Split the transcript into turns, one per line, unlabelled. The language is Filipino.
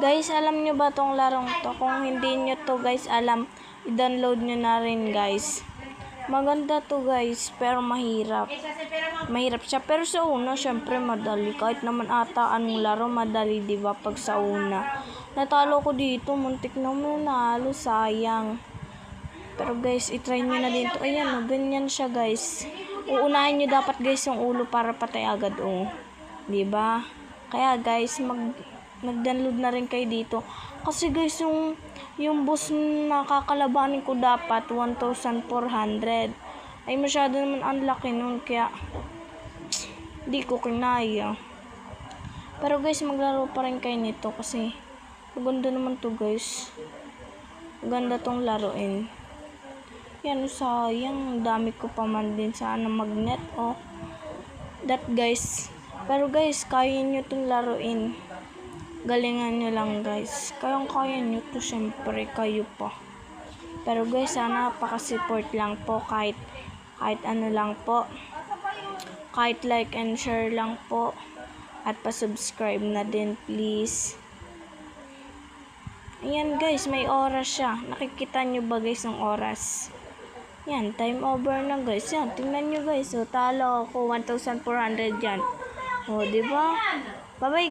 Guys, alam nyo ba tong larong to? Kung hindi nyo to guys alam, i-download nyo na rin guys. Maganda to guys, pero mahirap. Mahirap siya, pero sa una, syempre madali. Kahit naman ata anong laro, madali diba pag sa una. Natalo ko dito, muntik na manalo, sayang. Pero guys, itry nyo na din to. Ayan, oh, ganyan siya guys. Uunahin nyo dapat guys yung ulo para patay agad, oh. Diba? Kaya guys, nag-download na rin kayo dito. Kasi guys, yung boss na kakalabanin ko dapat 1,400. Ay masyado naman ang laki nun, kaya di ko kinaya. Pero guys, maglaro pa rin kayo nito kasi maganda naman to guys. Maganda tong laruin. Yan, sayang. Dami ko pa man din sana magnet, oh. That guys. Pero guys, kaya nyo tong laruin. Galingan nyo lang guys. Kaya nyo to, syempre kayo pa. Pero guys, sana pakasupport lang po kahit ano lang po. Kahit like and share lang po. At pa-subscribe na din please. Ayan guys, may oras siya. Nakikita nyo ba guys ang oras? Yan, time over na guys. Yan, tingnan nyo guys. So, talo ako 1,400 yan. O, diba? Bye-bye.